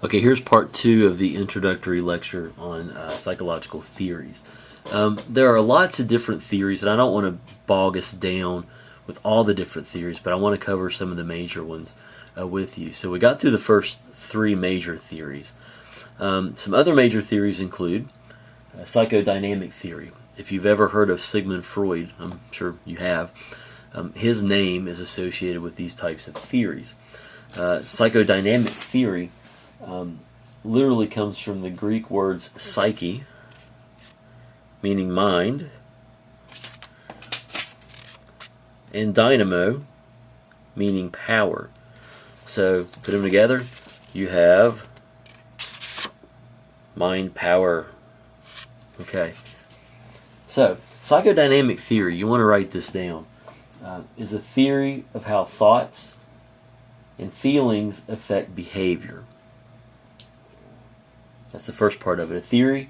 Okay, here's part 2 of the introductory lecture on psychological theories. There are lots of different theories, and I don't want to bog us down with all the different theories, but I want to cover some of the major ones with you. So we got through the first 3 major theories. Some other major theories include psychodynamic theory. If you've ever heard of Sigmund Freud, I'm sure you have, his name is associated with these types of theories. Psychodynamic theory literally comes from the Greek words psyche, meaning mind, and dynamo, meaning power. So put them together, you have mind, power. Okay. So psychodynamic theory, you want to write this down, is a theory of how thoughts and feelings affect behavior. That's the first part of it. A theory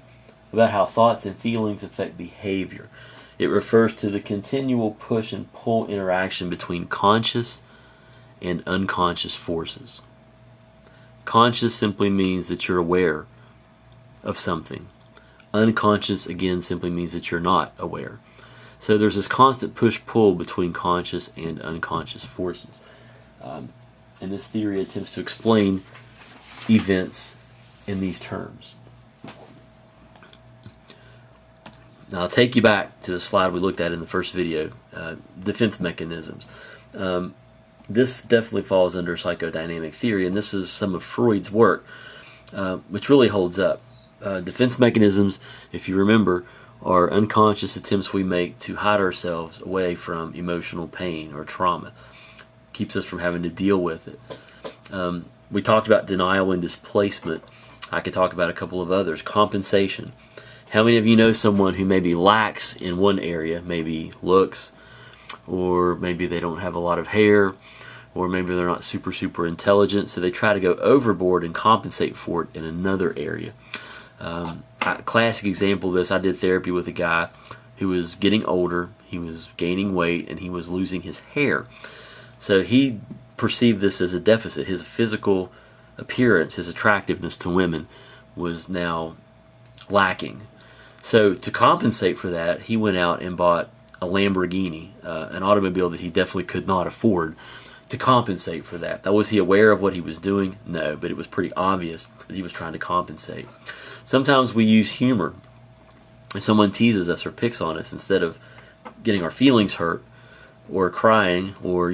about how thoughts and feelings affect behavior. It refers to the continual push and pull interaction between conscious and unconscious forces. Conscious simply means that you're aware of something. Unconscious, again, simply means that you're not aware. So there's this constant push-pull between conscious and unconscious forces. And this theory attempts to explain events in these terms. Now I'll take you back to the slide we looked at in the first video, defense mechanisms. This definitely falls under psychodynamic theory, and this is some of Freud's work, which really holds up. Defense mechanisms, if you remember, are unconscious attempts we make to hide ourselves away from emotional pain or trauma. Keeps us from having to deal with it. We talked about denial and displacement. I could talk about a couple of others. Compensation. How many of you know someone who maybe lacks in one area, maybe looks, or maybe they don't have a lot of hair, or maybe they're not super intelligent, so they try to go overboard and compensate for it in another area. A classic example of this, I did therapy with a guy who was getting older, he was gaining weight, and he was losing his hair. So he perceived this as a deficit. His physical appearance, his attractiveness to women was now lacking. So to compensate for that, he went out and bought a Lamborghini, an automobile that he definitely could not afford, to compensate for that. Now, was he aware of what he was doing? No, but it was pretty obvious that he was trying to compensate. Sometimes we use humor. If someone teases us or picks on us, instead of getting our feelings hurt or crying or,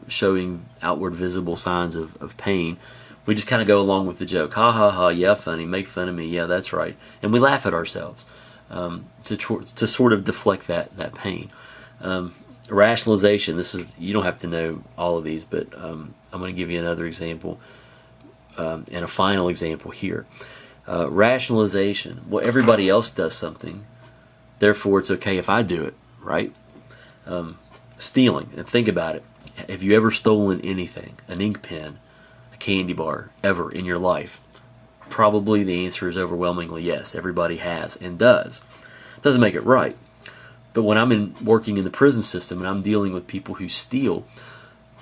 showing outward visible signs of pain, we just kind of go along with the joke. Ha ha ha, yeah, funny, make fun of me, yeah, that's right. And we laugh at ourselves to sort of deflect that pain. Rationalization, you don't have to know all of these, but I'm going to give you another example and a final example here. Rationalization, well, everybody else does something, therefore it's okay if I do it, right? Stealing, and think about it. Have you ever stolen anything, an ink pen, a candy bar, ever in your life? Probably the answer is overwhelmingly yes. Everybody has and does. Doesn't make it right. But when I'm working in the prison system and I'm dealing with people who steal,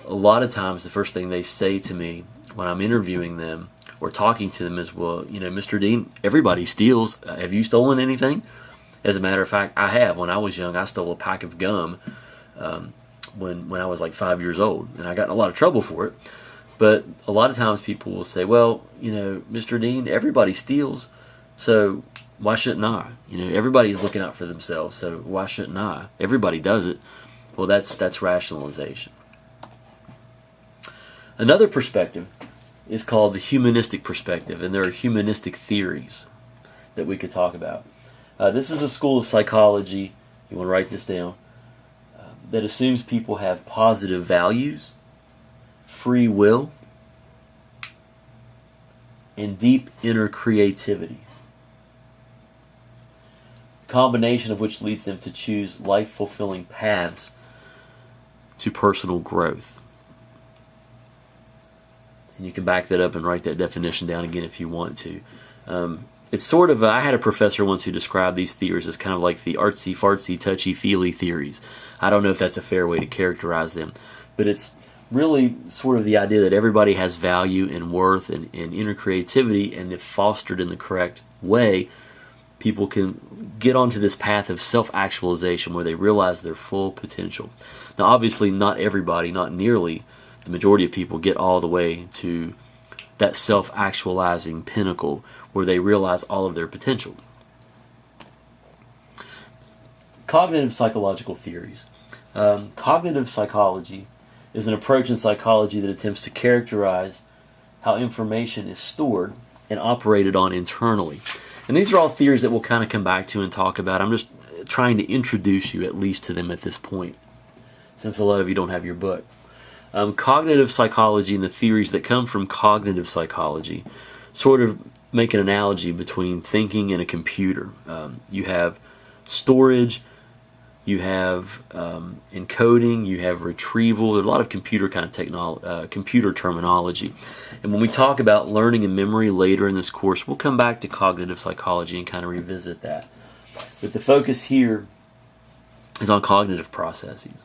a lot of times the first thing they say to me when I'm interviewing them or talking to them is, well, Mr. Dean, everybody steals. Have you stolen anything? As a matter of fact, I have. When I was young, I stole a pack of gum when I was like 5 years old, and I got in a lot of trouble for it. But a lot of times people will say, well, Mr. Dean, everybody steals, so why shouldn't I? Everybody's looking out for themselves, so why shouldn't I? Everybody does it. Well, that's rationalization. Another perspective is called the humanistic perspective, and there are humanistic theories that we could talk about. This is a school of psychology, you want to write this down, that assumes people have positive values, free will, and deep inner creativity. A combination of which leads them to choose life-fulfilling paths to personal growth. And you can back that up and write that definition down again if you want to. It's sort of, I had a professor once who described these theories as kind of like the artsy-fartsy, touchy-feely theories. I don't know if that's a fair way to characterize them, but it's really sort of the idea that everybody has value and worth and inner creativity, and if fostered in the correct way, people can get onto this path of self-actualization where they realize their full potential. Now, obviously, not everybody, not nearly the majority of people, get all the way to that self-actualizing pinnacle where they realize all of their potential. Cognitive psychological theories. Cognitive psychology is an approach in psychology that attempts to characterize how information is stored and operated on internally. And these are all theories that we'll kind of come back to and talk about. I'm just trying to introduce you at least to them at this point, since a lot of you don't have your book. Cognitive psychology and the theories that come from cognitive psychology sort of make an analogy between thinking and a computer. You have storage, you have encoding, you have retrieval. There's a lot of computer kind of computer terminology. And when we talk about learning and memory later in this course, we'll come back to cognitive psychology and kind of revisit that. But the focus here is on cognitive processes.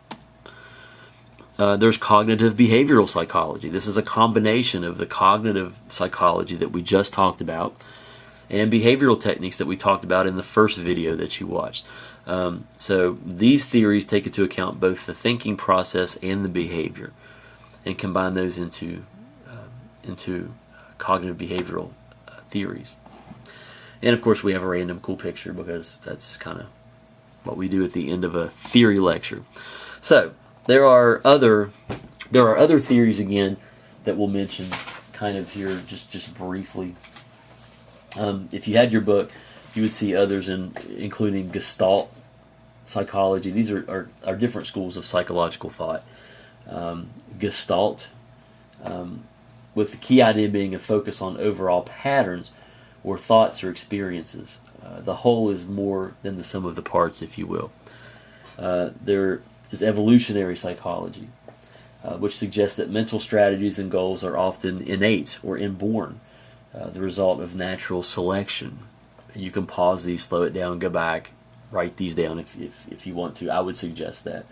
There's cognitive behavioral psychology. This is a combination of the cognitive psychology that we just talked about and behavioral techniques that we talked about in the first video that you watched. So these theories take into account both the thinking process and the behavior and combine those into cognitive behavioral theories. And of course we have a random cool picture because that's kind of what we do at the end of a theory lecture. So there are other theories again that we'll mention kind of here just briefly. If you had your book, you would see others including Gestalt psychology. These are different schools of psychological thought. Gestalt, with the key idea being a focus on overall patterns or thoughts or experiences. The whole is more than the sum of the parts, if you will. There is evolutionary psychology, which suggests that mental strategies and goals are often innate or inborn, the result of natural selection. And you can pause these, slow it down, go back, write these down if you want to. I would suggest that.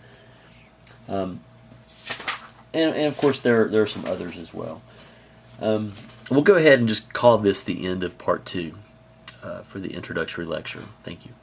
And of course there are some others as well. We'll go ahead and just call this the end of part 2 for the introductory lecture. Thank you.